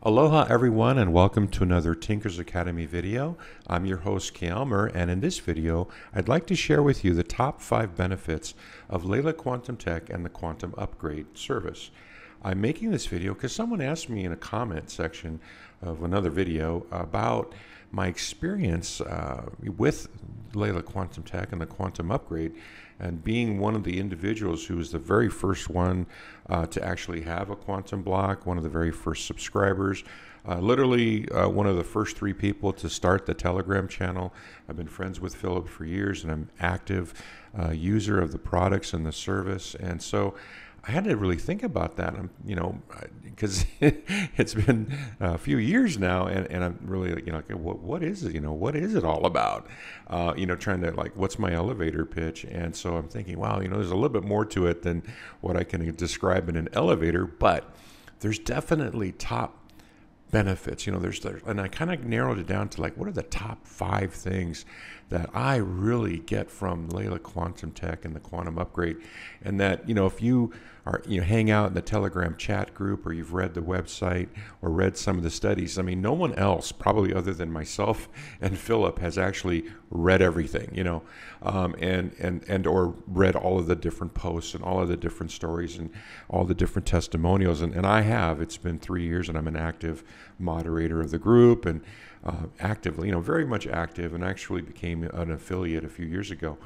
Aloha everyone, and welcome to another Tinker's Academy video. I'm your host Kealmer, and in this video I'd like to share with you the top 5 benefits of Leela Quantum Tech and the Quantum Upgrade service. I'm making this video because someone asked me in a comment section of another video about my experience with Leela Quantum Tech and the Quantum Upgrade, and being one of the individuals who was the very first one to actually have a quantum block, one of the very first subscribers, literally one of the first 3 people to start the Telegram channel. I've been friends with Philip for years, and I'm active user of the products and the service, and so I had to really think about that, because it's been a few years now, and I'm really, what is it? What is it all about? Trying to what's my elevator pitch? And so I'm thinking, wow, there's a little bit more to it than what I can describe in an elevator, but there's definitely top benefits. And I kind of narrowed it down to what are the top 5 things that I really get from Leela Quantum Tech and the Quantum Upgrade, and that if you are hang out in the Telegram chat group, or you've read the website or read some of the studies. I mean, no one else, probably other than myself and Philip, has actually read everything, and or read all of the different posts and all of the different stories and all the different testimonials. And I have. It's been 3 years, and I'm an active moderator of the group, and actively, very much active, and actually became an affiliate a few years ago.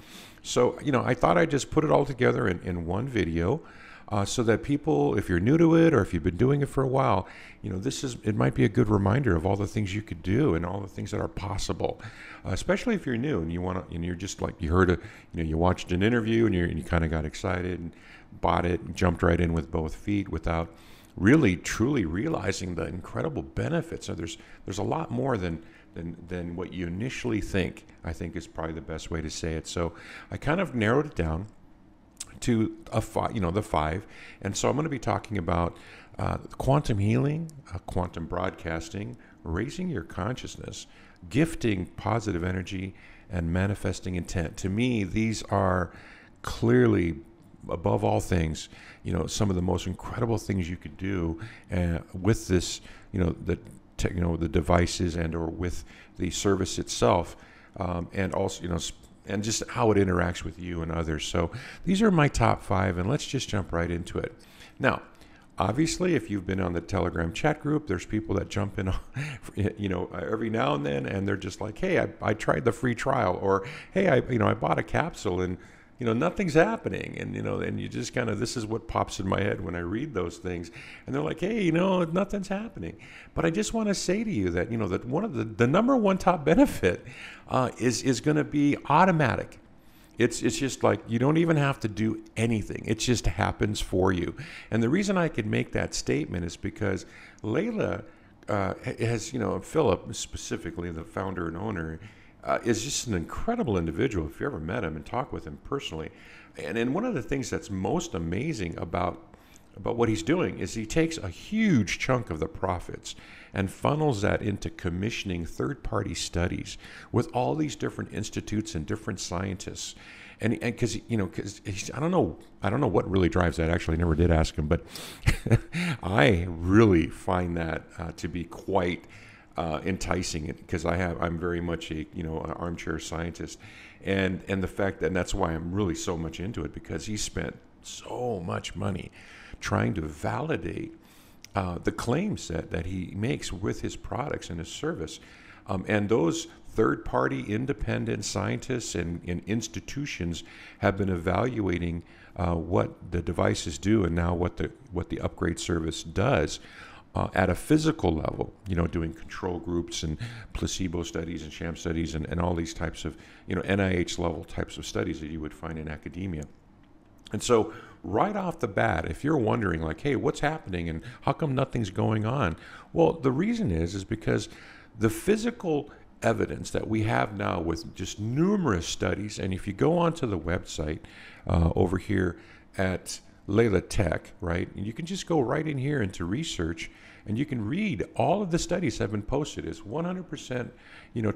So, I thought I'd just put it all together in one video, so that people, if you're new to it or if you've been doing it for a while, it might be a good reminder of all the things you could do and all the things that are possible, especially if you're new and you want to, and you're just you heard you watched an interview and you kind of got excited and bought it and jumped right in with both feet without really truly realizing the incredible benefits. So there's a lot more than what you initially think, I think, is probably the best way to say it. So I kind of narrowed it down to the 5, and so I'm going to be talking about quantum healing, quantum broadcasting, raising your consciousness, gifting positive energy, and manifesting intent. To me, these are clearly, above all things, some of the most incredible things you could do with this, the devices and or with the service itself, and also, and just how it interacts with you and others. So these are my top 5, and let's just jump right into it. Now, obviously, if you've been on the Telegram chat group, there's people that jump in, every now and then, and they're just like, hey, I tried the free trial, or hey, I bought a capsule and nothing's happening, and and you just kind of, this is what pops in my head when I read those things, and they're like, hey, nothing's happening. But I just want to say to you that that one of the number one top benefit is going to be automatic. It's just you don't even have to do anything. It just happens for you. And the reason I could make that statement is because Leela has, Philip specifically, the founder and owner, is just an incredible individual if you ever met him and talked with him personally. And one of the things that's most amazing about what he's doing is he takes a huge chunk of the profits and funnels that into commissioning third-party studies with all these different institutes and different scientists. And because I don't know what really drives that. Actually, I never did ask him, but I really find that to be quite enticing, because I'm very much an armchair scientist, and the fact that, and that's why I'm really so much into it, because he spent so much money trying to validate the claims that he makes with his products and his service, and those third-party independent scientists and institutions have been evaluating what the devices do, and now what the upgrade service does. At a physical level, doing control groups and placebo studies and sham studies and all these types of, NIH level types of studies that you would find in academia. And so right off the bat, if you're wondering hey, what's happening and how come nothing's going on? Well, the reason is because the physical evidence that we have now with just numerous studies, and if you go onto the website over here at Leela Tech, right? And you can just go right in here into research, And you can read all of the studies have been posted. It's 100%,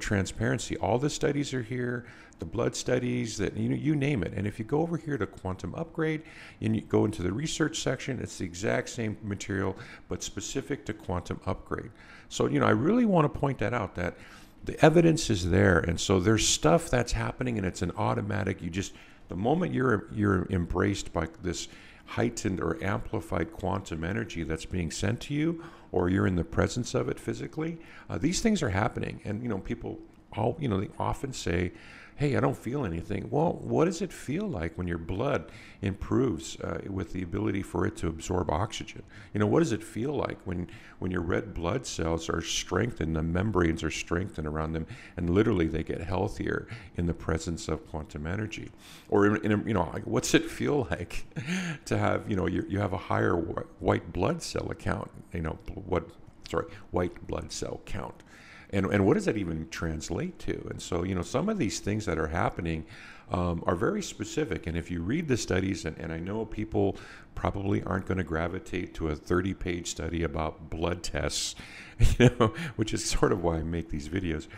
transparency. All the studies are here, the blood studies, that you name it. And if you go over here to Quantum Upgrade and you go into the research section, it's the exact same material, but specific to Quantum Upgrade. So, I really want to point that out, that the evidence is there. And so there's stuff that's happening, and it's an automatic, the moment you're embraced by this heightened or amplified quantum energy that's being sent to you, or you're in the presence of it physically, these things are happening. And people they often say, hey, I don't feel anything. Well, what does it feel like when your blood improves with the ability for it to absorb oxygen? What does it feel like when your red blood cells are strengthened, the membranes are strengthened around them, and literally they get healthier in the presence of quantum energy? Or what's it feel like to have you have a higher white blood cell count? White blood cell count. And what does that even translate to? And so, some of these things that are happening are very specific. And if you read the studies, and I know people probably aren't going to gravitate to a 30-page study about blood tests, which is sort of why I make these videos.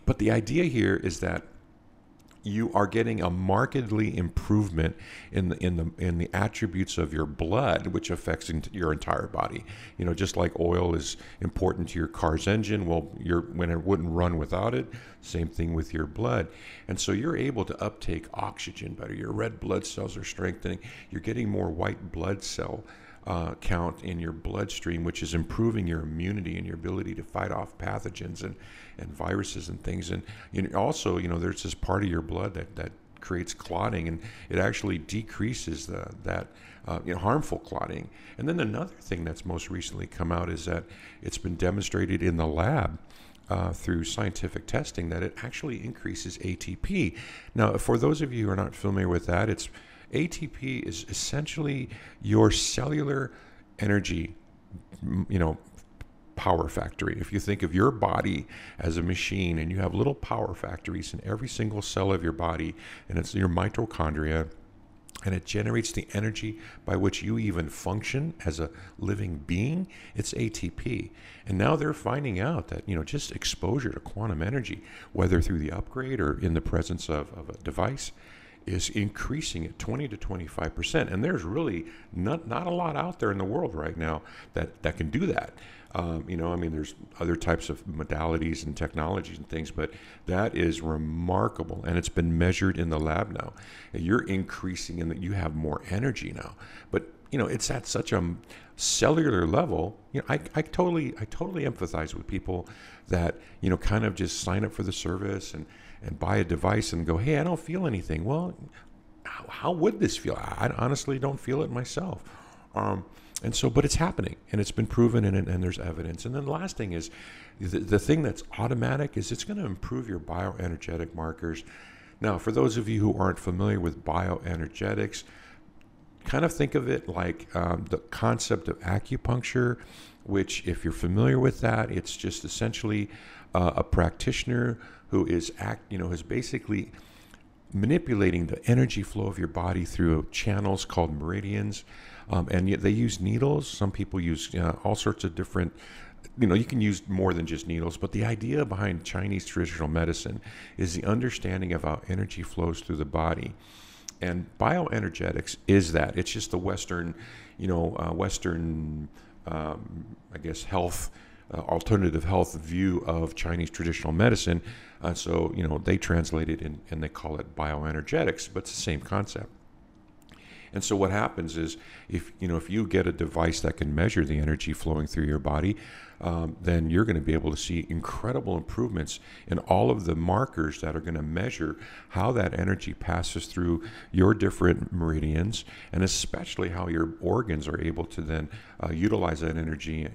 But the idea here is that you are getting a markedly improvement in the attributes of your blood, which affects your entire body. Just like oil is important to your car's engine, well, when it wouldn't run without it, same thing with your blood. And so you're able to uptake oxygen better. Your red blood cells are strengthening. You're getting more white blood cell count in your bloodstream, which is improving your immunity and your ability to fight off pathogens and viruses and things. And also, there's this part of your blood that creates clotting, and it actually decreases that harmful clotting. And then another thing that's most recently come out is that it's been demonstrated in the lab through scientific testing that it actually increases ATP. Now, for those of you who are not familiar with that, ATP is essentially your cellular energy, power factory. If you think of your body as a machine, and you have little power factories in every single cell of your body, and it's your mitochondria, and it generates the energy by which you even function as a living being, it's ATP. And now they're finding out that, just exposure to quantum energy, whether through the upgrade or in the presence of a device, is increasing at 20 to 25%. And there's really not a lot out there in the world right now that can do that. There's other types of modalities and technologies and things, but that is remarkable. And it's been measured in the lab now. You're increasing in that you have more energy now. But, it's at such a cellular level. I totally empathize with people that, kind of just sign up for the service and buy a device and go, hey, I don't feel anything. Well, how would this feel? I honestly don't feel it myself. But it's happening, and it's been proven, and there's evidence. And then the last thing is, the thing that's automatic is it's going to improve your bioenergetic markers. Now, for those of you who aren't familiar with bioenergetics, kind of think of it like the concept of acupuncture, which, if you're familiar with that, it's just essentially a practitioner who is basically manipulating the energy flow of your body through channels called meridians. And yet they use needles. Some people use all sorts of different, you can use more than just needles. But the idea behind Chinese traditional medicine is the understanding of how energy flows through the body. And bioenergetics is that. It's just the Western, health, alternative health view of Chinese traditional medicine. So they translate it and they call it bioenergetics, but it's the same concept. And so what happens is, if you get a device that can measure the energy flowing through your body, then you're going to be able to see incredible improvements in all of the markers that are going to measure how that energy passes through your different meridians, and especially how your organs are able to then utilize that energy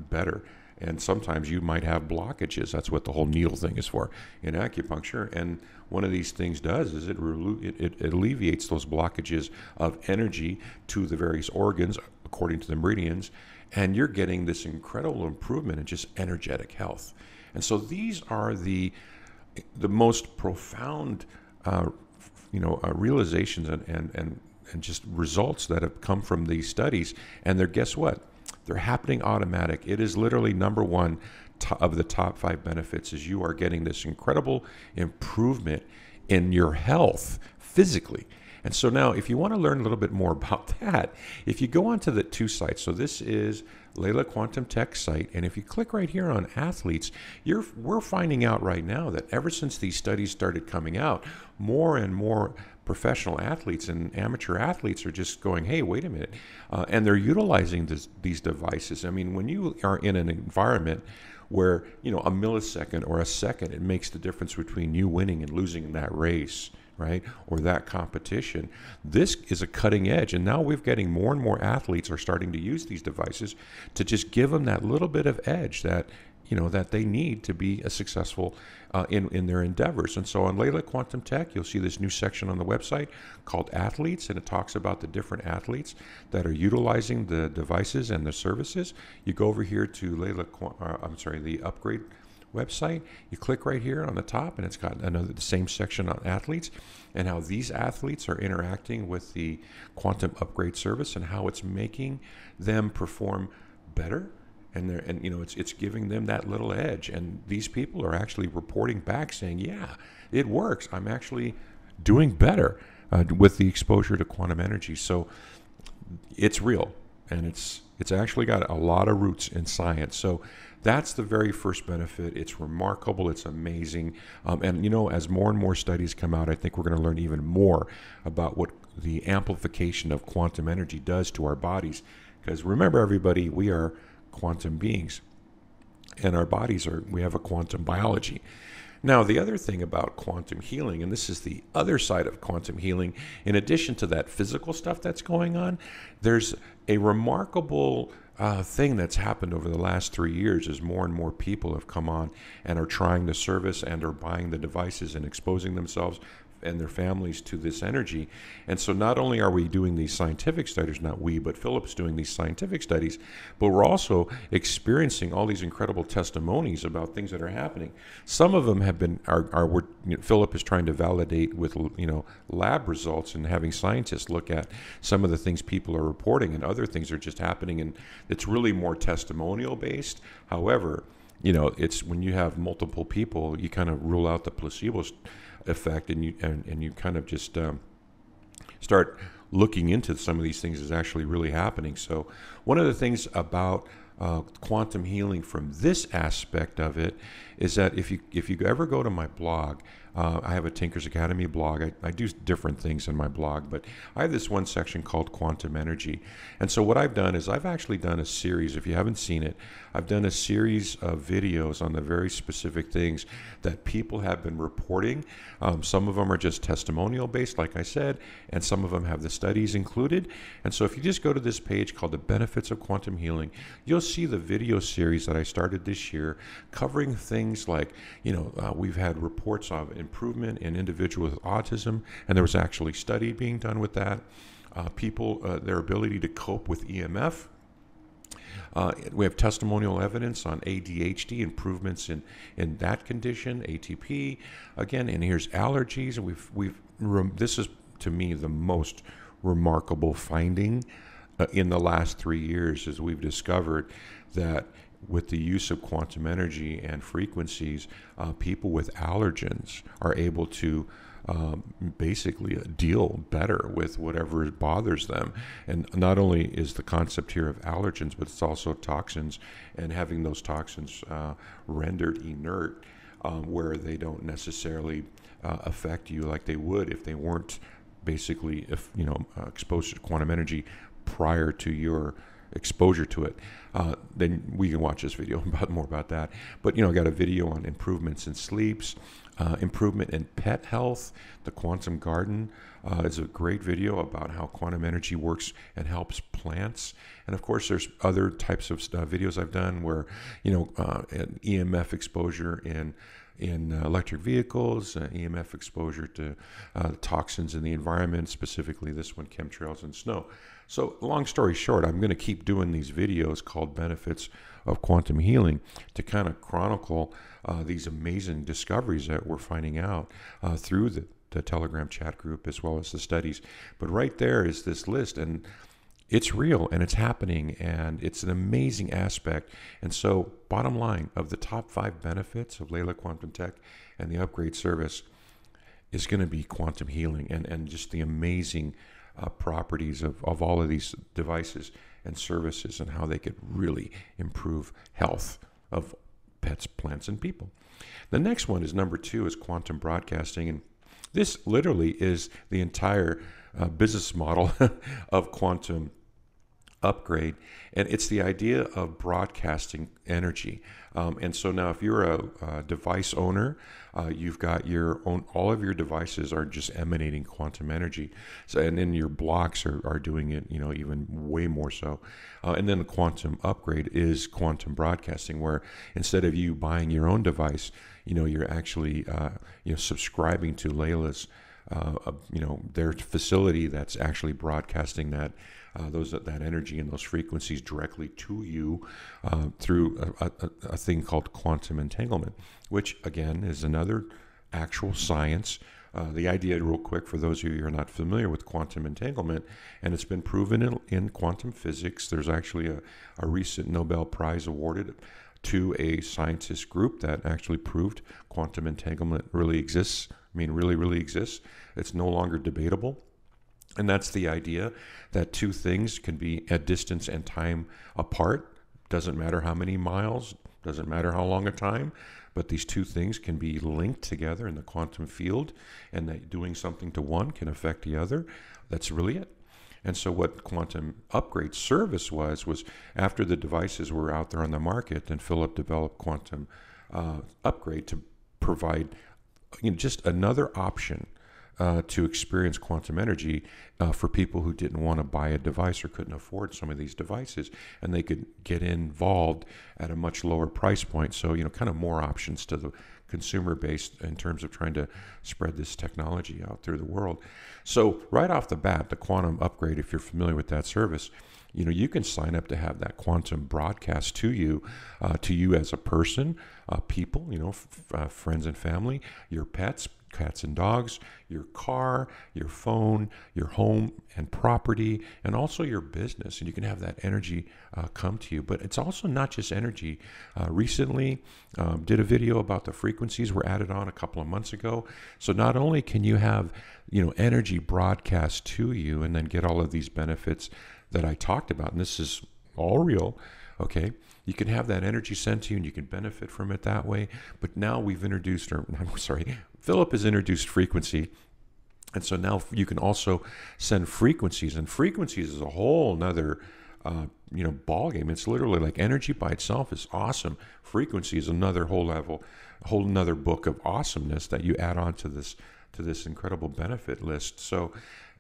better. And sometimes you might have blockages. That's what the whole needle thing is for in acupuncture. And one of these things does is it alleviates those blockages of energy to the various organs according to the meridians. And you're getting this incredible improvement in just energetic health. And so these are the most profound, realizations and just results that have come from these studies. And guess what? They're happening automatic. It is literally number one of the top 5 benefits is you are getting this incredible improvement in your health physically. And so now, if you want to learn a little bit more about that, if you go onto the 2 sites, so this is Leela Quantum Tech site, and if you click right here on athletes, we're finding out right now that ever since these studies started coming out, more and more professional athletes and amateur athletes are just going, hey, wait a minute, and they're utilizing these devices. I mean, when you are in an environment where, you know, a millisecond or a second, it makes the difference between you winning and losing in that race, right? Or that competition. This is a cutting edge. And now we're getting more and more athletes are starting to use these devices to just give them that little bit of edge that, you know, that they need to be a successful in their endeavors. And so on Leela Quantum Tech, you'll see this new section on the website called Athletes, and it talks about the different athletes that are utilizing the devices and the services. You go over here to the Upgrade website. You click right here on the top, and it's got the same section on athletes and how these athletes are interacting with the Quantum Upgrade service and how it's making them perform better. And you know, it's giving them that little edge. And these people are actually reporting back saying, yeah, it works. I'm actually doing better with the exposure to quantum energy. So it's real, and it's actually got a lot of roots in science. So that's the very first benefit. It's remarkable. It's amazing. And, you know, as more and more studies come out, I think we're going to learn even more about what the amplification of quantum energy does to our bodies. Because remember, everybody, we are quantum beings, and our bodies we have a quantum biology. Now, the other thing about quantum healing, and this is the other side of quantum healing, in addition to that physical stuff that's going on, there's a remarkable thing that's happened over the last 3 years as more and more people have come on and are trying the service and are buying the devices and exposing themselves and their families to this energy. And so not only are we doing these scientific studies, not we, but Philip's doing these scientific studies, but we're also experiencing all these incredible testimonies about things that are happening. Some of them have been, Philip is trying to validate with, you know, lab results and having scientists look at some of the things people are reporting, and other things are just happening, and it's really more testimonial based. However, you know, it's when you have multiple people, you kind of rule out the placebo effect, and you kind of just start looking into some of these things is actually really happening. So one of the things about quantum healing from this aspect of it is that if you ever go to my blog, I have a Tinker's Academy blog. I do different things in my blog, but I have this one section called Quantum Energy. And so what I've done is I've actually done a series, if you haven't seen it, I've done a series of videos on the very specific things that people have been reporting. Some of them are just testimonial based, like I said, and some of them have the studies included. And so if you just go to this page called The Benefits of Quantum Healing, you'll see the video series that I started this year covering things like, you know, we've had reports of improvement in individuals with autism, and there was actually a study being done with that. People, their ability to cope with EMF. We have testimonial evidence on ADHD, improvements in that condition, ATP, again, and here's allergies, and this is, to me, the most remarkable finding in the last 3 years, is we've discovered that with the use of quantum energy and frequencies, people with allergens are able to basically deal better with whatever bothers them. And not only is the concept here of allergens, but it's also toxins, and having those toxins rendered inert, where they don't necessarily affect you like they would if they weren't basically, exposed to quantum energy prior to your exposure to it. Then we can watch this video more about that. But, I got a video on improvements in sleeps, improvement in pet health. The Quantum Garden is a great video about how quantum energy works and helps plants. And of course, there's other types of videos I've done where, an EMF exposure in electric vehicles, EMF exposure to toxins in the environment, specifically this one, chemtrails and snow. So long story short, I'm going to keep doing these videos called Benefits of Quantum Healing to kind of chronicle these amazing discoveries that we're finding out through the Telegram chat group as well as the studies. But right there is this list, and it's real and it's happening, and it's an amazing aspect. And so, bottom line, of the top 5 benefits of Leela Quantum Tech and the upgrade service is going to be quantum healing and just the amazing properties of all of these devices and services, and how they could really improve health of pets, plants, and people. The next one is number 2 is quantum broadcasting. And this literally is the entire business model of quantum upgrade, and it's the idea of broadcasting energy. And so now, if you're a device owner, you've got your own, all of your devices are just emanating quantum energy. So, and then your blocks are doing it, even way more so. And then the quantum upgrade is quantum broadcasting, where instead of you buying your own device, you're actually, subscribing to Leila's, their facility that's actually broadcasting that energy and those frequencies directly to you through a thing called quantum entanglement, which again is another actual science. The idea, real quick, for those of you who are not familiar with quantum entanglement, and it's been proven in quantum physics. There's actually a recent Nobel Prize awarded to a scientist group that actually proved quantum entanglement really exists. I mean, really exists. It's no longer debatable. And that's the idea that two things can be at distance and time apart. Doesn't matter how many miles, doesn't matter how long a time, but these two things can be linked together in the quantum field, and that doing something to one can affect the other. That's really it. And so what quantum upgrade service was after the devices were out there on the market, then Philip developed quantum upgrade to provide just another option to experience quantum energy for people who didn't want to buy a device or couldn't afford some of these devices, and they could get involved at a much lower price point. So, kind of more options to the consumer base in terms of trying to spread this technology out through the world. So right off the bat, the quantum upgrade, if you're familiar with that service, you can sign up to have that quantum broadcast to you as a person, people, friends and family, your pets, cats and dogs, your car, your phone, your home and property, and also your business. And you can have that energy come to you. But it's also not just energy. Recently, did a video about the frequencies were added on a couple of months ago. So not only can you have, energy broadcast to you and then get all of these benefits that I talked about, and this is all real, okay? You can have that energy sent to you and you can benefit from it that way. But now we've introduced, Philip has introduced frequency. And so now you can also send frequencies, and frequencies is a whole nother, ball game. It's literally like energy by itself is awesome. Frequency is another whole nother book of awesomeness that you add on to this incredible benefit list. So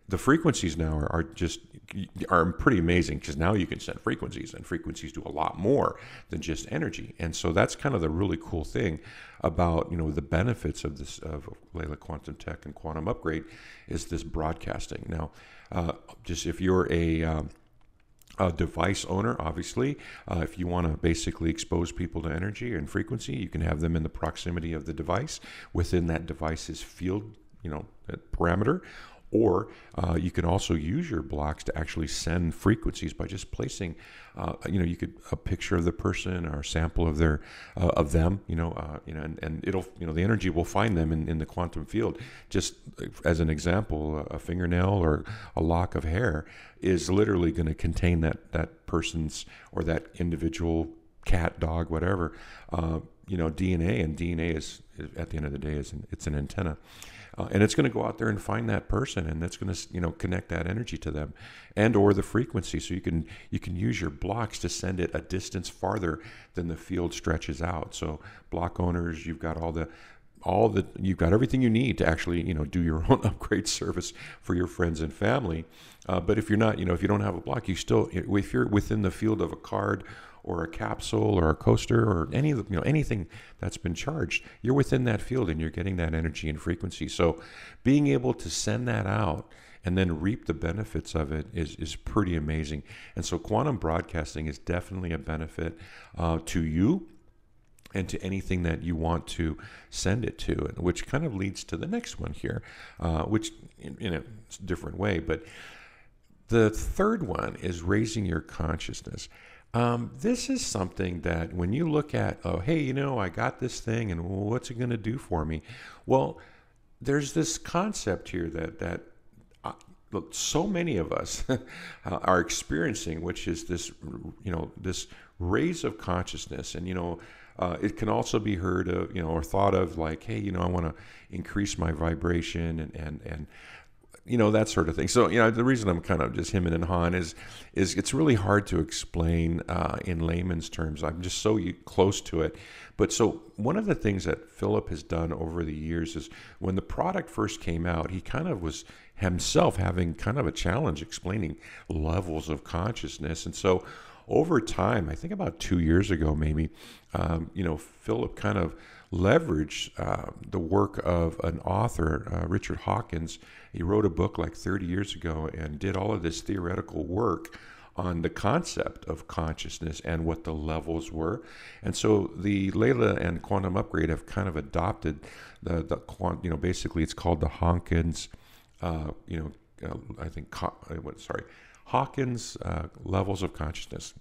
the frequencies now are pretty amazing, because now you can send frequencies, and frequencies do a lot more than just energy. And so that's kind of the really cool thing about the benefits of this of Leela Quantum Tech and Quantum Upgrade is this broadcasting. Now, just if you're a device owner, obviously, if you want to basically expose people to energy and frequency, you can have them in the proximity of the device within that device's field, parameter. Or you can also use your blocks to actually send frequencies by just placing, you could a picture of the person or a sample of them, and it'll, the energy will find them in the quantum field. Just as an example, a fingernail or a lock of hair is literally going to contain that person's or that individual cat, dog, whatever, DNA, and DNA is at the end of the day it's an antenna. And it's going to go out there and find that person, and that's going to connect that energy to them, and or the frequency. So you can use your blocks to send it a distance farther than the field stretches out. So block owners, you've got you've got everything you need to actually do your own upgrade service for your friends and family. But if you're not, if you don't have a block, if you're within the field of a card or a capsule or a coaster or anything that's been charged, you're within that field and you're getting that energy and frequency. So being able to send that out and then reap the benefits of it is pretty amazing. And so quantum broadcasting is definitely a benefit to you and to anything that you want to send it to, which kind of leads to the next one here, which in a different way, but The third one is raising your consciousness. This is something that when you look at, oh, hey, I got this thing, and what's it going to do for me? Well, there's this concept here that look, so many of us are experiencing, which is this, this raise of consciousness, and it can also be heard of, or thought of like, hey, I want to increase my vibration and that sort of thing. So, the reason I'm kind of just hemming and hawing is it's really hard to explain in layman's terms. I'm just so close to it. But so one of the things that Philip has done over the years is when the product first came out, he kind of was himself having kind of a challenge explaining levels of consciousness. And so over time, I think about 2 years ago, maybe, Philip kind of leveraged the work of an author, Richard Hawkins. He wrote a book like 30 years ago and did all of this theoretical work on the concept of consciousness and what the levels were. And so the Leela and Quantum Upgrade have kind of adopted basically it's called the Hawkins, Hawkins levels of consciousness.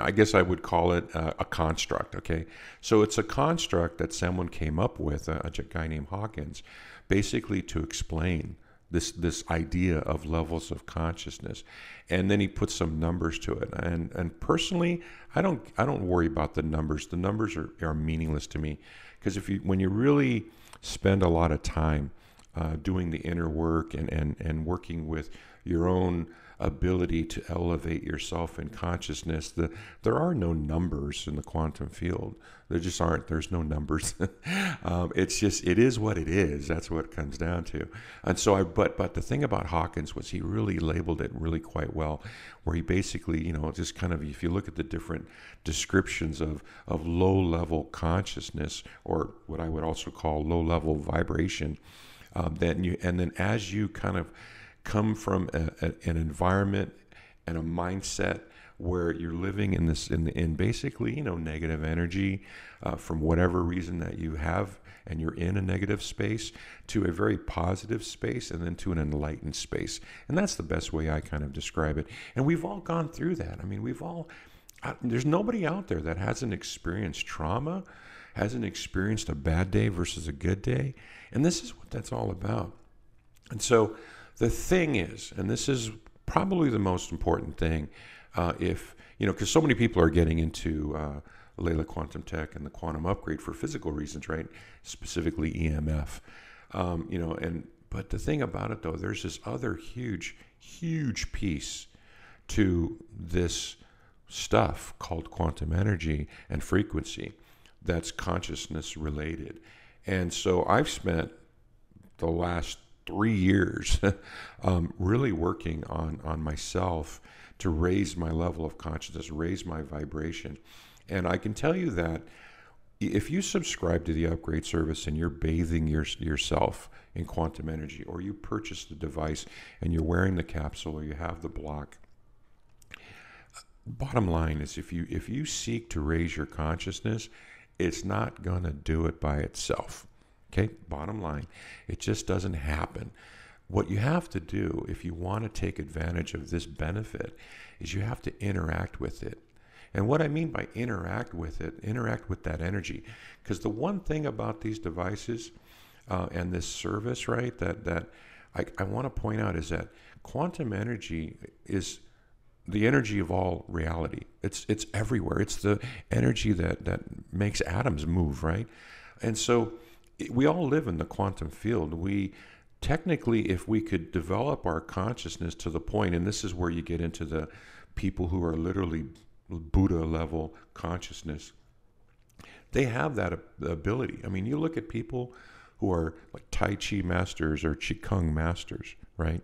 I guess I would call it a construct. Okay, so it's a construct that someone came up with, a guy named Hawkins, basically to explain this idea of levels of consciousness, and then he put some numbers to it. And personally, I don't worry about the numbers. The numbers are meaningless to me, because when you really spend a lot of time doing the inner work and working with your own ability to elevate yourself in consciousness, there are no numbers in the quantum field. There just aren't. There's no numbers. It is what it is. That's what it comes down to. And so but the thing about Hawkins was he really labeled it really quite well, where he basically, just kind of, if you look at the different descriptions of low level consciousness, or what I would also call low level vibration, then as you kind of come from an environment and a mindset where you're living in basically negative energy from whatever reason that you have, and you're in a negative space, to a very positive space, and then to an enlightened space. And that's the best way I kind of describe it. And we've all gone through that. I mean, there's nobody out there that hasn't experienced trauma, hasn't experienced a bad day versus a good day. And this is what that's all about. And so the thing is, and this is probably the most important thing, because so many people are getting into Leela Quantum Tech and the Quantum Upgrade for physical reasons, right? Specifically EMF, but the thing about it though, there's this other huge piece to this stuff called quantum energy and frequency that's consciousness related. And so I've spent the last 3 years really working on myself to raise my level of consciousness, raise my vibration. And I can tell you that if you subscribe to the upgrade service and you're bathing yourself in quantum energy, or you purchase the device and you're wearing the capsule, or you have the block, bottom line is, if you seek to raise your consciousness, it's not going to do it by itself. Okay, bottom line, it just doesn't happen. What you have to do, if you want to take advantage of this benefit, is you have to interact with it. And what I mean by interact with that energy. Because the one thing about these devices and this service, right, that I want to point out is that quantum energy is the energy of all reality. It's everywhere. It's the energy that makes atoms move, right? And so we all live in the quantum field. We technically, if we could develop our consciousness to the point, and this is where you get into the people who are literally Buddha level consciousness, they have that ability. I mean, you look at people who are like Tai Chi masters or Qigong masters, right?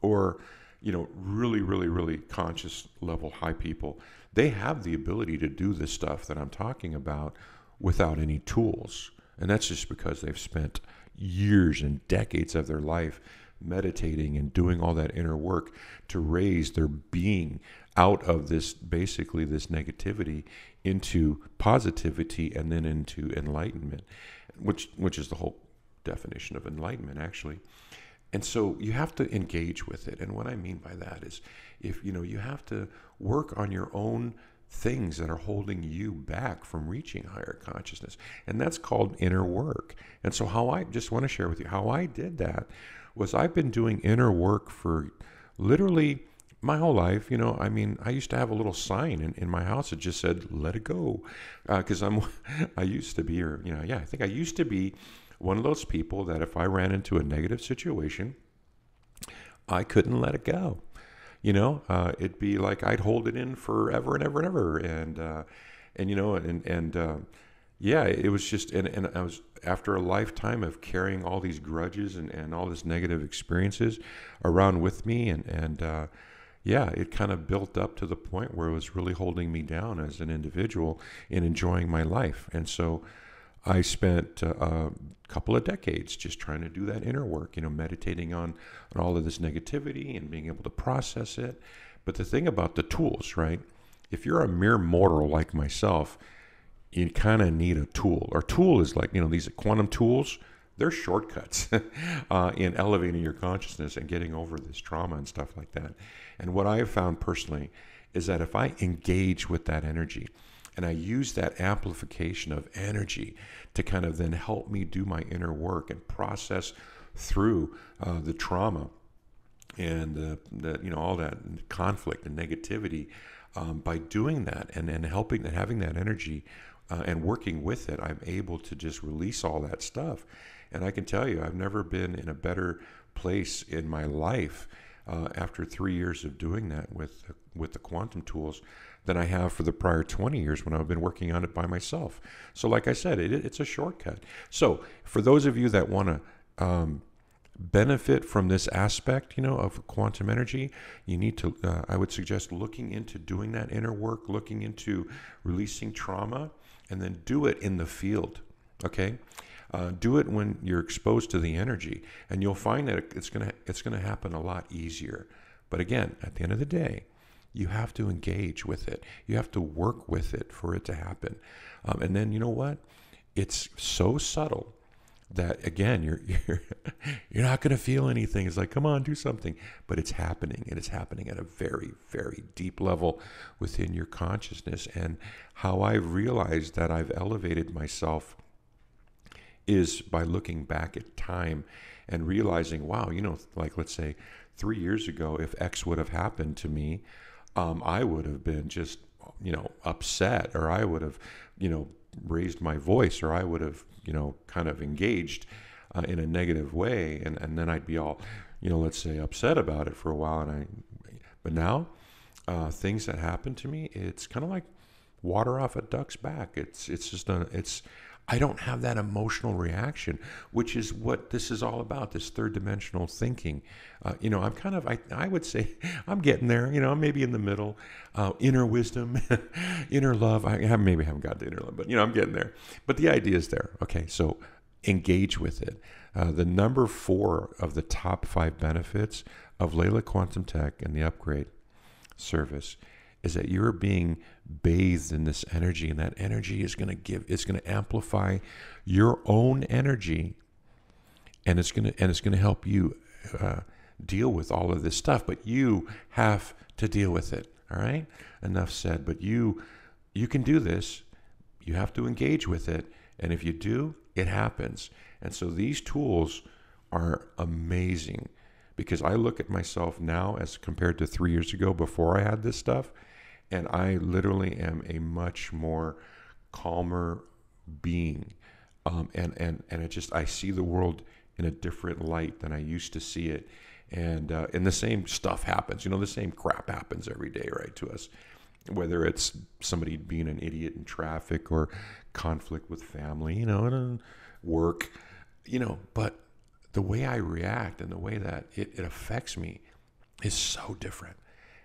Or, really, really, really conscious level high people. They have the ability to do this stuff that I'm talking about without any tools. And that's just because they've spent years and decades of their life meditating and doing all that inner work to raise their being out of this negativity into positivity, and then into enlightenment, which is the whole definition of enlightenment, actually. And so you have to engage with it. And what I mean by that is, if you have to work on your own things that are holding you back from reaching higher consciousness. And that's called inner work. And so how I just want to share with you how I did that was I've been doing inner work for literally my whole life. I mean, I used to have a little sign in my house that just said, let it go. Because I used to be, I think I used to be one of those people that if I ran into a negative situation, I couldn't let it go. It'd be like I'd hold it in forever and ever and ever. Yeah, it was just, and I was, after a lifetime of carrying all these grudges and all this negative experiences around with me. Yeah, it kind of built up to the point where it was really holding me down as an individual in enjoying my life. And so I spent a couple of decades just trying to do that inner work, meditating on all of this negativity and being able to process it. But the thing about the tools, right? If you're a mere mortal like myself, you kind of need a tool. Our tool is like, these quantum tools, they're shortcuts in elevating your consciousness and getting over this trauma and stuff like that. And what I have found personally is that if I engage with that energy, and I use that amplification of energy to kind of then help me do my inner work and process through the trauma and all that conflict and negativity. By doing that and helping and having that energy and working with it, I'm able to just release all that stuff. And I can tell you, I've never been in a better place in my life after 3 years of doing that with the quantum tools than I have for the prior 20 years when I've been working on it by myself. So like I said, it's a shortcut. So for those of you that want to benefit from this aspect, of quantum energy, you need to, I would suggest looking into doing that inner work, looking into releasing trauma, and then do it in the field, okay? Do it when you're exposed to the energy, and you'll find that it's gonna happen a lot easier. But again, at the end of the day, you have to engage with it. You have to work with it for it to happen. And then you know what? It's so subtle that again, you're not going to feel anything. It's like, come on, do something. But it's happening, and it's happening at a very, very deep level within your consciousness. And how I've realized that I've elevated myself is by looking back at time and realizing, wow, like let's say 3 years ago, if X would have happened to me, I would have been just, upset, or I would have, raised my voice, or I would have, kind of engaged in a negative way. And then I'd be all, let's say upset about it for a while. But now things that happen to me, it's kind of like water off a duck's back. I don't have that emotional reaction, which is what this is all about, this third dimensional thinking. I'm kind of, I would say I'm getting there, I'm maybe in the middle, inner wisdom, inner love. Maybe haven't got to inner love, but I'm getting there. But the idea is there. Okay, so engage with it. The number 4 of the top 5 benefits of Leela Quantum Tech and the upgrade service is that you're being bathed in this energy, and that energy is going to amplify your own energy, and it's going to help you deal with all of this stuff. But you have to deal with it. All right, enough said. But you can do this. You have to engage with it, and if you do, it happens. And so these tools are amazing, because I look at myself now as compared to 3 years ago before I had this stuff. And I literally am a much more calmer being. And I see the world in a different light than I used to see it. And the same stuff happens, the same crap happens every day, right, to us. Whether it's somebody being an idiot in traffic, or conflict with family, and work, but the way I react and the way that it affects me is so different.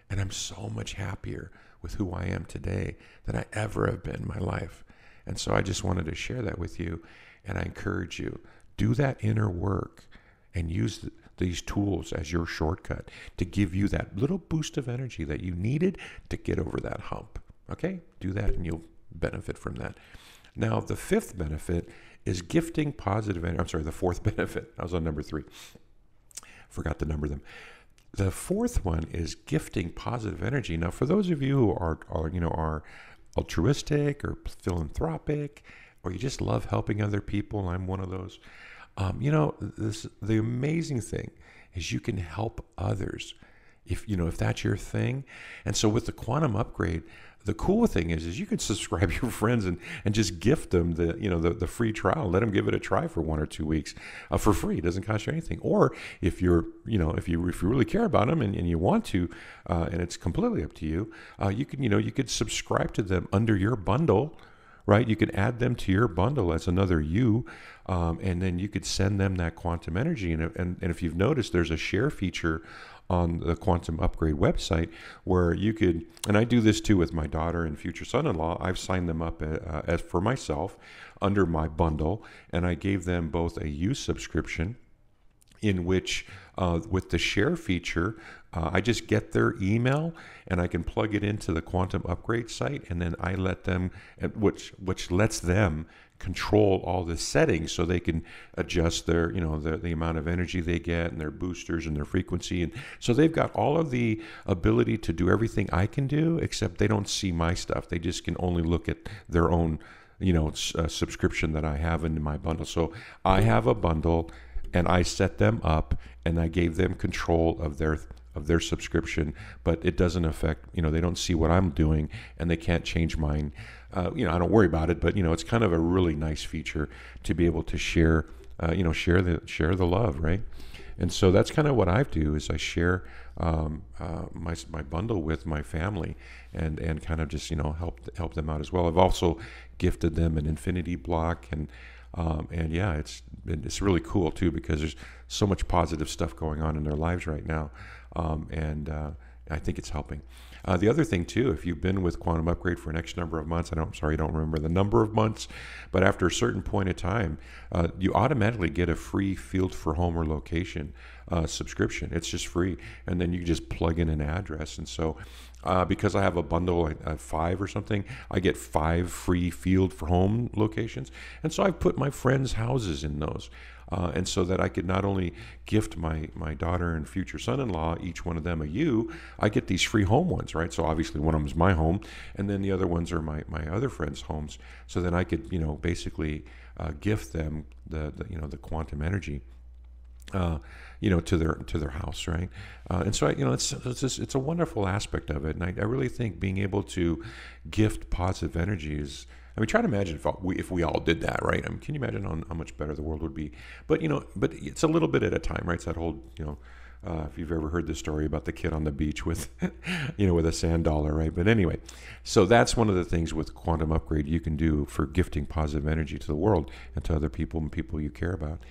And I'm so much happier with who I am today than I ever have been in my life. And so I just wanted to share that with you. And I encourage you, do that inner work and use these tools as your shortcut to give you that little boost of energy that you needed to get over that hump. Okay? Do that and you'll benefit from that. Now, the 5th benefit is gifting positive energy. I'm sorry, the 4th benefit. I was on number 3. Forgot to number them. The fourth one is gifting positive energy. Now, for those of you who are altruistic or philanthropic, or you just love helping other people, I'm one of those. The amazing thing is you can help others if that's your thing. And so with the quantum upgrade, the cool thing is you can subscribe your friends and just gift them the free trial. Let them give it a try for 1 or 2 weeks for free. It doesn't cost you anything. Or if if you really care about them and you want to, and it's completely up to you, you could subscribe to them under your bundle. Right, you could add them to your bundle as another you, and then you could send them that quantum energy. And if you've noticed, there's a share feature on the Quantum Upgrade website where you could, and I do this too with my daughter and future son-in-law. I've signed them up as for myself under my bundle, and I gave them both a you subscription in which with the share feature, I just get their email and I can plug it into the Quantum Upgrade site, and then I let them, which lets them control all the settings so they can adjust their, the amount of energy they get and their boosters and their frequency. And so they've got all of the ability to do everything I can do, except they don't see my stuff. They just can only look at their own, subscription that I have in my bundle. So I have a bundle, and I set them up, and I gave them control of their subscription, but it doesn't affect, they don't see what I'm doing, and they can't change mine. I don't worry about it, but it's kind of a really nice feature to be able to share the love, right? And so that's kind of what I do is I share my bundle with my family and kind of just help them out as well. I've also gifted them an infinity block, and yeah, it's really cool too, because there's so much positive stuff going on in their lives right now, and I think it's helping. The other thing too, if you've been with Quantum Upgrade for an X number of months, I don't remember the number of months, but after a certain point of time, you automatically get a free field for home or location subscription. It's just free, and then you just plug in an address. And so because I have a bundle of 5 or something, I get 5 free field for home locations. And so I've put my friends' houses in those. And so that I could not only gift my daughter and future son-in-law, each one of them a you, I get these free home ones, right? So obviously one of them is my home, and then the other ones are my other friends' homes. So then I could, basically gift them the quantum energy, to their house, right? And so it's a wonderful aspect of it, and I really think being able to gift positive energy is. I mean, try to imagine if we all did that, right? I mean, can you imagine how much better the world would be? But but it's a little bit at a time, right? It's that whole, if you've ever heard the story about the kid on the beach with, with a sand dollar, right? But anyway, so that's one of the things with Quantum Upgrade you can do for gifting positive energy to the world and to other people and people you care about.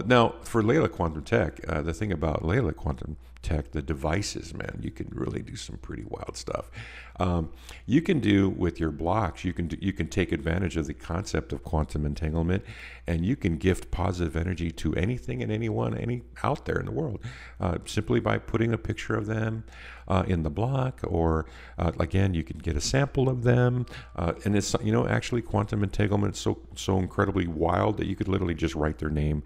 Now, for Leela Quantum Tech, the thing about Leela Quantum Tech, the devices, man, you can really do some pretty wild stuff. You can do with your blocks, you can take advantage of the concept of quantum entanglement, and you can gift positive energy to anything and anyone out there in the world, simply by putting a picture of them in the block, or again, you can get a sample of them, and it's actually quantum entanglement is so incredibly wild that you could literally just write their name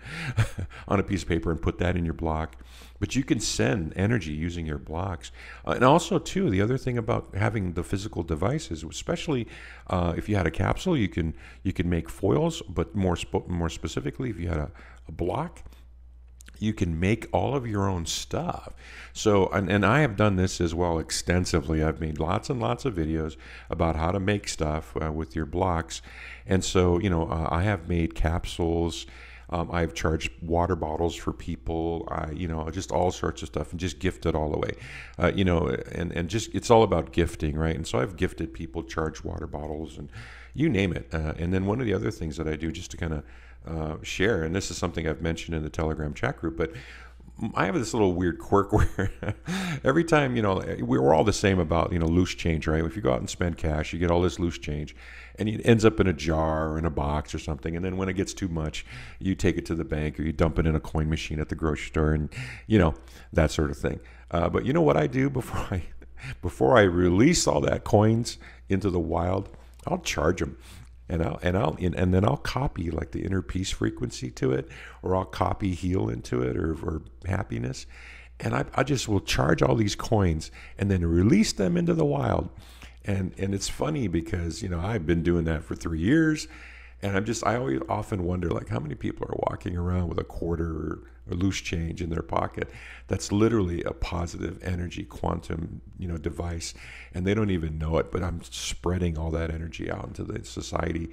on a piece of paper and put that in your block. But you can send energy using your blocks. And also, too, the other thing about having the physical devices, especially if you had a capsule, you can make foils, but more specifically, if you had a block, you can make all of your own stuff. So, and I have done this as well extensively. I've made lots and lots of videos about how to make stuff with your blocks. And so, I have made capsules. I've charged water bottles for people, just all sorts of stuff, and just gifted all the way, and just, it's all about gifting, right? And so I've gifted people charged water bottles and you name it. And then one of the other things that I do just to kind of share, and this is something I've mentioned in the Telegram chat group, but I have this little weird quirk where every time, we're all the same about, loose change, right? If you go out and spend cash, you get all this loose change, and it ends up in a jar or in a box or something. And then when it gets too much, you take it to the bank or you dump it in a coin machine at the grocery store, and, that sort of thing. But you know what I do before I release all that coins into the wild? I'll charge them. and then I'll copy like the inner peace frequency to it, or I'll copy heal into it, or happiness, and I just will charge all these coins and then release them into the wild. And it's funny because I've been doing that for 3 years, and I always often wonder, like, how many people are walking around with a quarter or loose change in their pocket that's literally a positive energy quantum device, and they don't even know it. But I'm spreading all that energy out into the society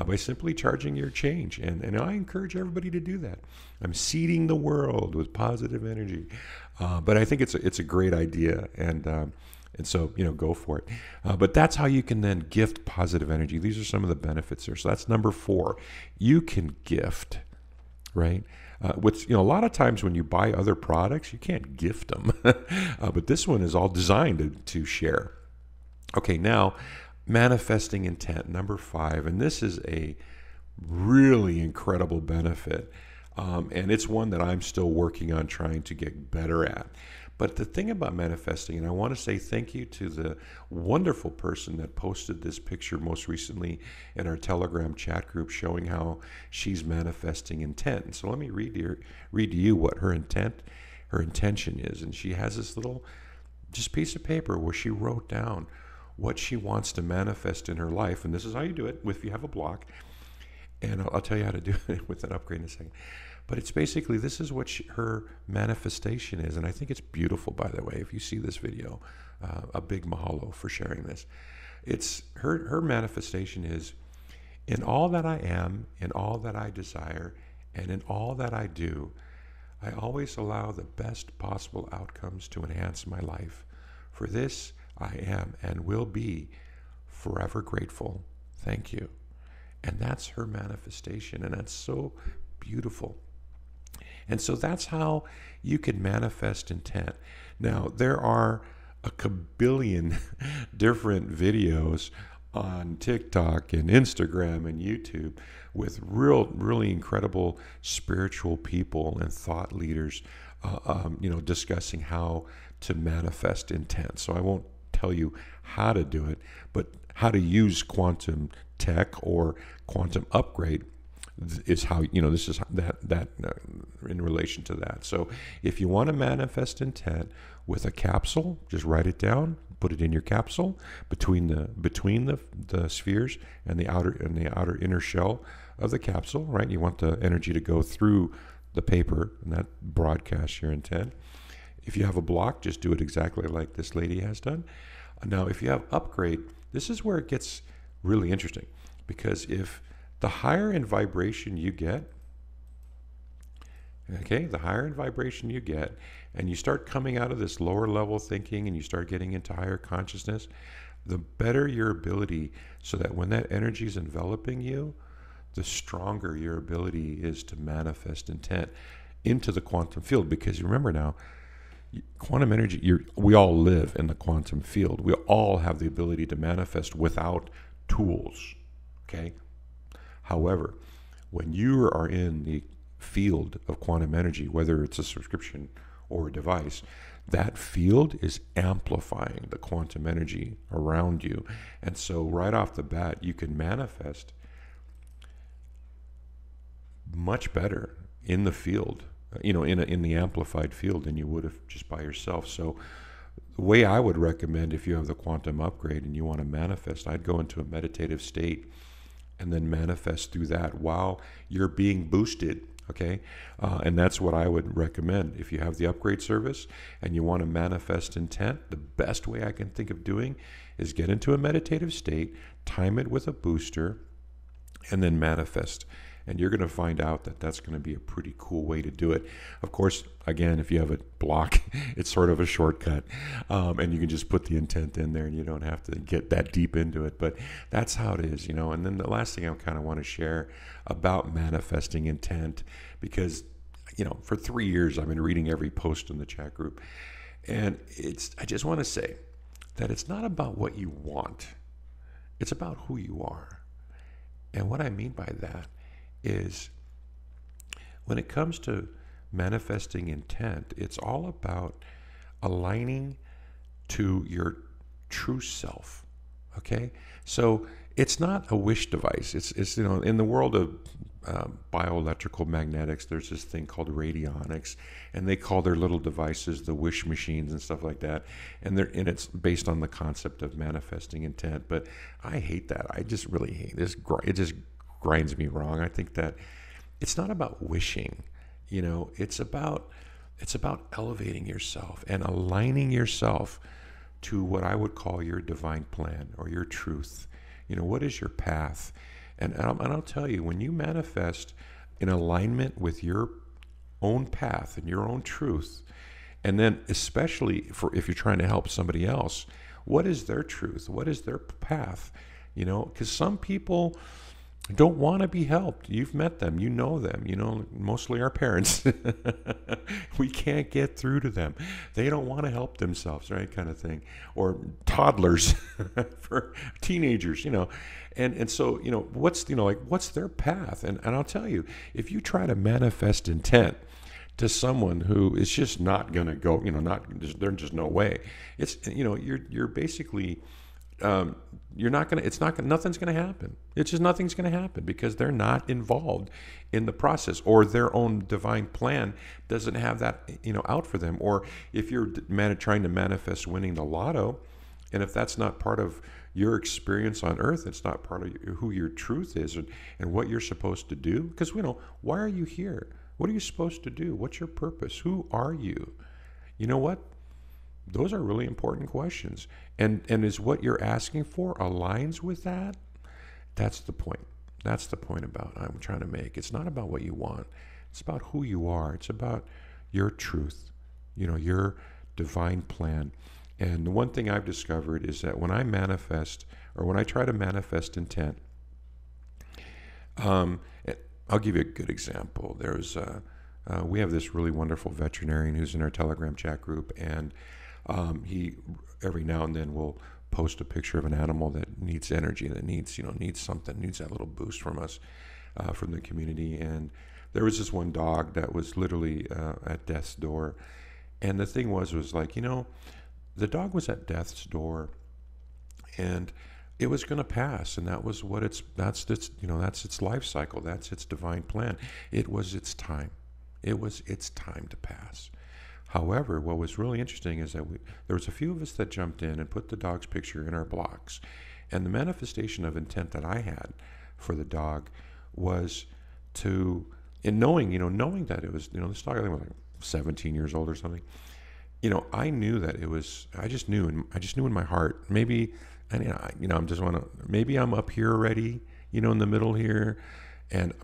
by simply charging your change, and I encourage everybody to do that. I'm seeding the world with positive energy, but I think it's a great idea, and so, go for it. But that's how you can then gift positive energy. These are some of the benefits there. So that's number 4. You can gift, right? A lot of times when you buy other products, you can't gift them. But this one is all designed to share. Okay, now, manifesting intent, number 5. And this is a really incredible benefit. And it's one that I'm still working on trying to get better at. But the thing about manifesting, and I want to say thank you to the wonderful person that posted this picture most recently in our Telegram chat group showing how she's manifesting intent. And so let me read to you what her intention is. And she has this little just piece of paper where she wrote down what she wants to manifest in her life. And this is how you do it if you have a block. And I'll tell you how to do it with an upgrade in a second. But it's basically, this is what her manifestation is. And I think it's beautiful, by the way, if you see this video. A big mahalo for sharing this. It's her manifestation is, in all that I am, in all that I desire, and in all that I do, I always allow the best possible outcomes to enhance my life. For this, I am and will be forever grateful. Thank you. And that's her manifestation, and that's so beautiful. And so that's how you can manifest intent. Now, there are a kabillion different videos on TikTok and Instagram and YouTube with really incredible spiritual people and thought leaders, discussing how to manifest intent. So I won't tell you how to do it, but how to use quantum tech or quantum upgrade is how, this is that in relation to that. So if you want to manifest intent with a capsule, just write it down, put it in your capsule between the spheres and the outer inner shell of the capsule, right? You want the energy to go through the paper, and that broadcasts your intent. If you have a block, just do it exactly like this lady has done. Now, if you have upgrade, this is where it gets really interesting, because if the higher in vibration you get, the higher in vibration you get, and you start coming out of this lower level thinking and you start getting into higher consciousness, the better your ability, so that when that energy is enveloping you, the stronger your ability is to manifest intent into the quantum field. Because remember now, quantum energy, we all live in the quantum field. We all have the ability to manifest without tools, okay? However, when you are in the field of quantum energy, whether it's a subscription or a device, that field is amplifying the quantum energy around you. And so right off the bat, you can manifest much better in the field, in the amplified field than you would have just by yourself. So the way I would recommend, if you have the quantum upgrade and you want to manifest, I'd go into a meditative state and then manifest through that while you're being boosted, okay? And that's what I would recommend. If you have the upgrade service and you want to manifest intent, the best way I can think of doing is get into a meditative state, time it with a booster, and then manifest. And you're going to find out that that's going to be a pretty cool way to do it. Of course, again, if you have a block, it's sort of a shortcut. And you can just put the intent in there and you don't have to get that deep into it. But that's how it is, And then the last thing I kind of want to share about manifesting intent, because, for 3 years I've been reading every post in the chat group. And I just want to say that it's not about what you want. It's about who you are. And what I mean by that is, when it comes to manifesting intent, it's all about aligning to your true self, okay? So it's not a wish device. It's in the world of bioelectrical magnetics, there's this thing called radionics, and they call their little devices the wish machines and stuff like that. And it's based on the concept of manifesting intent. But I hate that. I just really hate this. It just grinds me wrong. I think that it's not about wishing. It's about elevating yourself and aligning yourself to what I would call your divine plan or your truth. What is your path? And I'll tell you, when you manifest in alignment with your own path and your own truth, and then especially if you're trying to help somebody else, what is their truth? What is their path? Because some people don't want to be helped. You've met them, you know them, mostly our parents. We can't get through to them. They don't want to help themselves, right? Kind of thing. Or toddlers, for teenagers, And so, what's their path? And I'll tell you, if you try to manifest intent to someone who is just not going to go, there's just no way. It's, you're basically, nothing's going to happen. It's just nothing's going to happen because they're not involved in the process, or their own divine plan doesn't have that, out for them. Or if you're trying to manifest winning the lotto, and if that's not part of your experience on earth, it's not part of who your truth is and what you're supposed to do. Because, why are you here? What are you supposed to do? What's your purpose? Who are you? You know what? Those are really important questions. And is what you're asking for aligns with that? That's the point. That's the point I'm trying to make. It's not about what you want. It's about who you are. It's about your truth, your divine plan. And the one thing I've discovered is that when I manifest, or when I try to manifest intent, I'll give you a good example. We have this really wonderful veterinarian who's in our Telegram chat group, and he every now and then will post a picture of an animal that needs energy, that needs something, needs that little boost from us, from the community. And there was this one dog that was literally at death's door, and the thing was like, the dog was at death's door, and it was going to pass, and that's its life cycle, that's its divine plan. It was its time. It was its time to pass. However, what was really interesting is that there was a few of us that jumped in and put the dog's picture in our blocks, and the manifestation of intent that I had for the dog was knowing that it was, this dog, I think was like 17 years old or something. I knew that it was. I just knew in my heart. Maybe, maybe I'm up here already, in the middle here,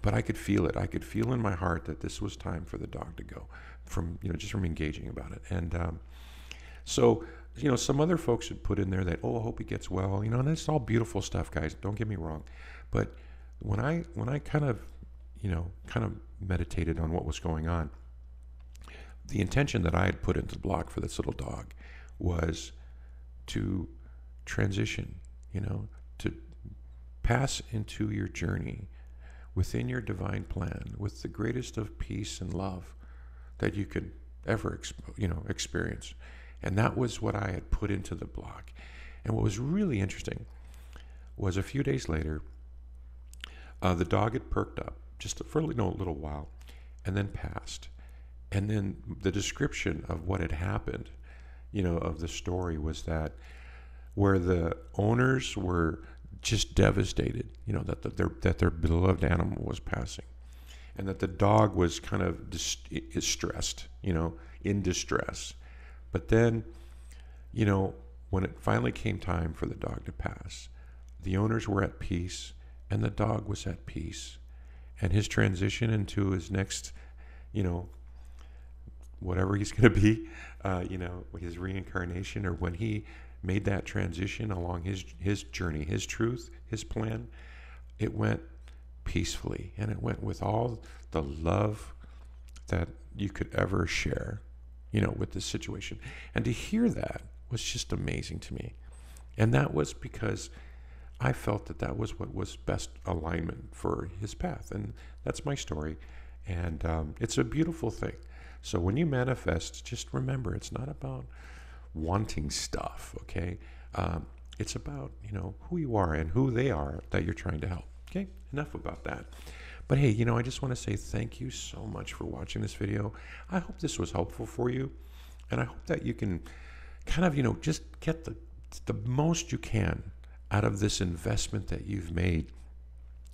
but I could feel it. I could feel in my heart that this was time for the dog to go, from engaging about it. And so some other folks had put in there that, I hope he gets well, and it's all beautiful stuff, guys. Don't get me wrong, but when I kind of meditated on what was going on, the intention that I had put into the block for this little dog was to transition, to pass into your journey within your divine plan with the greatest of peace and love that you could ever, experience. And that was what I had put into the block. And what was really interesting was a few days later, the dog had perked up just for a little while and then passed. And then the description of what had happened, of the story was that where the owners were just devastated, that their beloved animal was passing, and that the dog was kind of stressed, in distress. But then, when it finally came time for the dog to pass, the owners were at peace and the dog was at peace. And his transition into his next, whatever he's going to be, his reincarnation, or when he made that transition along his journey, his truth, his plan, it went peacefully, and it went with all the love that you could ever share, with this situation. And to hear that was just amazing to me. And that was because I felt that was what was best alignment for his path. And that's my story. And it's a beautiful thing. So when you manifest, just remember, it's not about wanting stuff, okay? It's about, who you are and who they are that you're trying to help. Okay, enough about that. But hey, I just want to say thank you so much for watching this video. I hope this was helpful for you, and I hope that you can kind of, just get the most you can out of this investment that you've made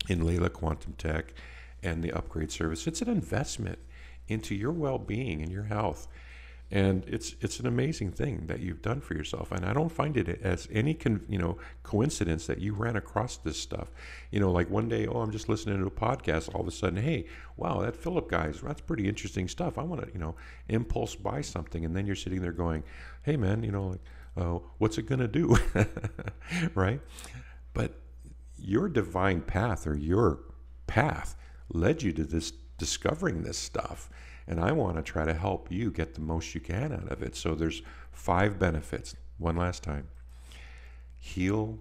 in Leela Quantum Tech and the upgrade service. It's an investment into your well-being and your health. And it's an amazing thing that you've done for yourself. And I don't find it as any coincidence that you ran across this stuff. Like one day, I'm just listening to a podcast. All of a sudden, hey, wow, that Philip guy's, that's pretty interesting stuff. I want to, impulse buy something. And then you're sitting there going, hey, man, what's it going to do? Right? But your divine path, or your path, led you to this, discovering this stuff. And I want to try to help you get the most you can out of it. So there's 5 benefits. One last time. Heal,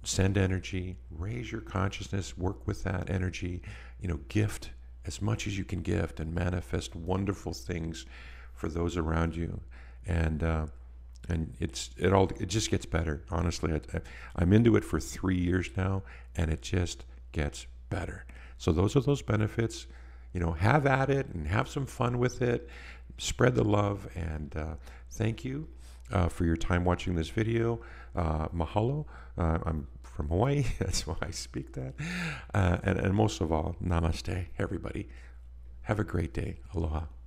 send energy, raise your consciousness, work with that energy, gift as much as you can gift, and manifest wonderful things for those around you. And it just gets better. Honestly, I'm into it for 3 years now, and it just gets better. So those are those benefits. Have at it and have some fun with it. Spread the love, and thank you for your time watching this video. Mahalo. I'm from Hawaii. That's why I speak that. And most of all, namaste, everybody. Have a great day. Aloha.